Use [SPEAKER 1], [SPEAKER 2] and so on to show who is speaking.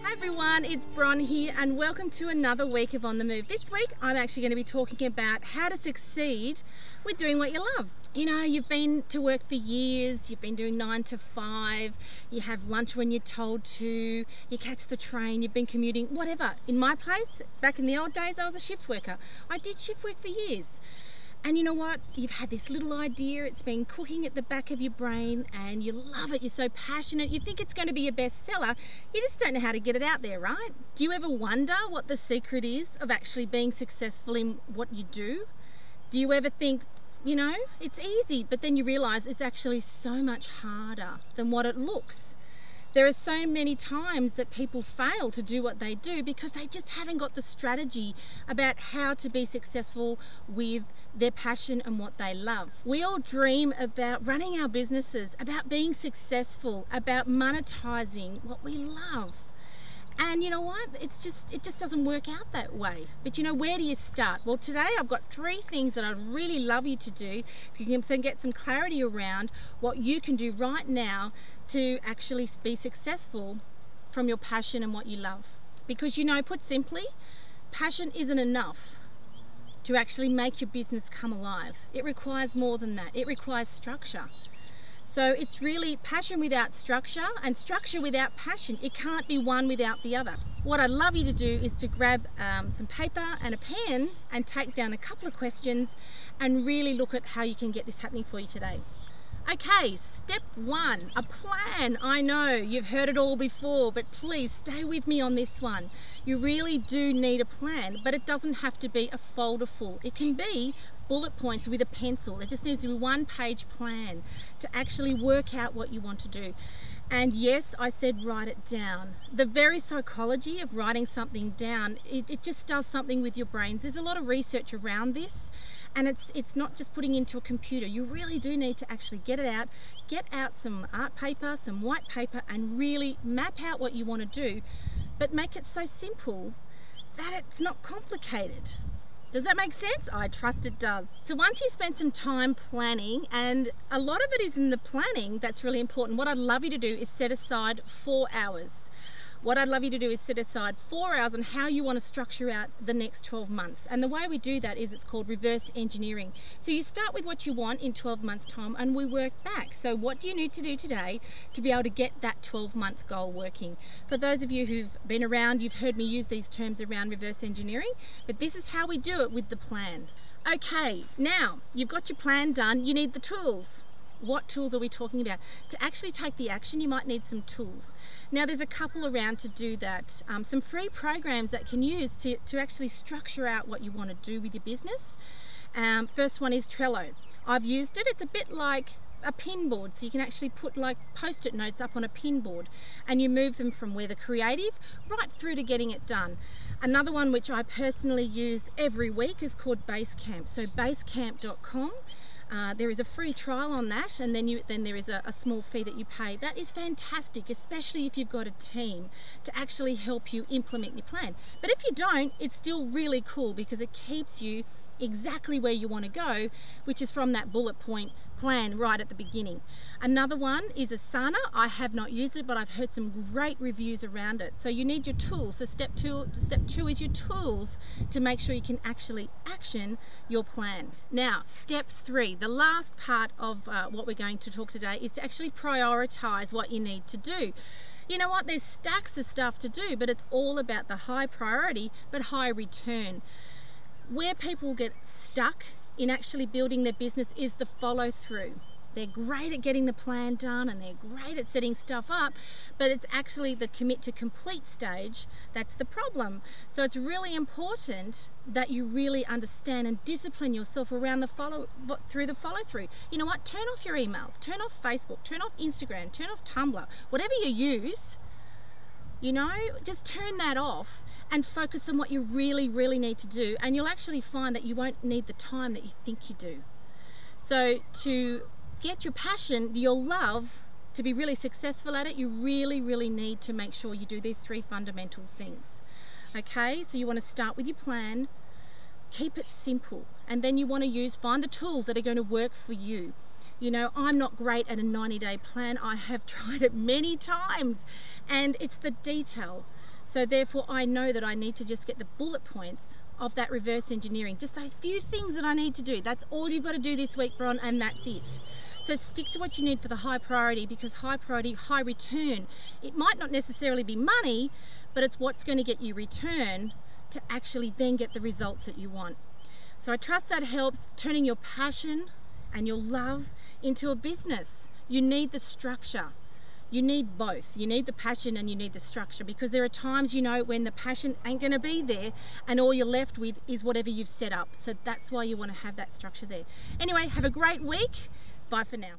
[SPEAKER 1] Hi everyone, it's Bron here and welcome to another week of On The Move. This week I'm actually going to be talking about how to succeed with doing what you love. You know, you've been to work for years, you've been doing 9 to 5, you have lunch when you're told to, you catch the train, you've been commuting, whatever. In my place, back in the old days, I was a shift worker. I did shift work for years. And you know what? You've had this little idea, it's been cooking at the back of your brain and you love it, you're so passionate, you think it's going to be a bestseller, you just don't know how to get it out there, right? Do you ever wonder what the secret is of actually being successful in what you do? Do you ever think, you know, it's easy, but then you realize it's actually so much harder than what it looks? There are so many times that people fail to do what they do because they just haven't got the strategy about how to be successful with their passion and what they love. We all dream about running our businesses, about being successful, about monetizing what we love. And you know what? It just doesn't work out that way. But you know, where do you start? Well, today I've got 3 things that I'd really love you to do to get some clarity around what you can do right now to actually be successful from your passion and what you love. Because you know, put simply, passion isn't enough to actually make your business come alive. It requires more than that. It requires structure. So it's really passion without structure and structure without passion. It can't be one without the other. What I'd love you to do is to grab some paper and a pen and take down a couple of questions and really look at how you can get this happening for you today. Okay, step 1, a plan. I know you've heard it all before, but please stay with me on this one. You really do need a plan, but it doesn't have to be a folder full. It can be bullet points with a pencil. It just needs to be 1-page plan to actually work out what you want to do. And yes, I said write it down. The very psychology of writing something down, it just does something with your brains. There's a lot of research around this, and it's not just putting into a computer. You really do need to actually get out some art paper, some white paper, and really map out what you want to do, but make it so simple that it's not complicated. Does that make sense? I trust it does. So once you spend some time planning, and a lot of it is in the planning that's really important, what I'd love you to do is set aside 4 hours. What I'd love you to do is set aside 4 hours on how you want to structure out the next 12 months. And the way we do that is it's called reverse engineering. So you start with what you want in 12 months time and we work back. So what do you need to do today to be able to get that 12-month goal working? For those of you who've been around, you've heard me use these terms around reverse engineering, but this is how we do it with the plan. Okay, now you've got your plan done, you need the tools. What tools are we talking about? To actually take the action, you might need some tools. Now there's a couple around to do that. Some free programs that can use to actually structure out what you want to do with your business. First one is Trello. I've used it. It's a bit like a pin board, so you can actually put like post-it notes up on a pin board and you move them from where they're creative right through to getting it done. Another one which I personally use every week is called Basecamp. So basecamp.com. There is a free trial on that, and then there is a small fee that you pay. That is fantastic, especially if you've got a team to actually help you implement your plan. But if you don't, it's still really cool because it keeps you exactly where you want to go, which is from that bullet point plan right at the beginning. Another one is Asana. I have not used it, but I've heard some great reviews around it. So you need your tools. So step two is your tools to make sure you can actually action your plan. Now, step 3, the last part of what we're going to talk today is to actually prioritize what you need to do. You know what? There's stacks of stuff to do, but it's all about the high priority but high return. Where people get stuck in actually building their business is the follow through. They're great at getting the plan done and they're great at setting stuff up, but it's actually the commit to complete stage that's the problem. So it's really important that you really understand and discipline yourself around the follow through. You know what? Turn off your emails, turn off Facebook, turn off Instagram, turn off Tumblr, whatever you use, you know, just turn that off and focus on what you really need to do, and you'll actually find that you won't need the time that you think you do. So to get your passion, your love, to be really successful at it, you really need to make sure you do these 3 fundamental things. Okay, so you want to start with your plan, keep it simple, and then you want to find the tools that are going to work for you. You know, I'm not great at a 90-day plan. I have tried it many times, and it's the detail. So therefore I know that I need to just get the bullet points of that reverse engineering, just those few things that I need to do. That's all you've got to do this week, Bron, and that's it. So stick to what you need for the high priority, because high priority, high return. It might not necessarily be money, but it's what's going to get you return to actually then get the results that you want. So I trust that helps, turning your passion and your love into a business. You need the structure. You need both. You need the passion and you need the structure, because there are times, you know, when the passion ain't going to be there and all you're left with is whatever you've set up. So that's why you want to have that structure there. Anyway, have a great week. Bye for now.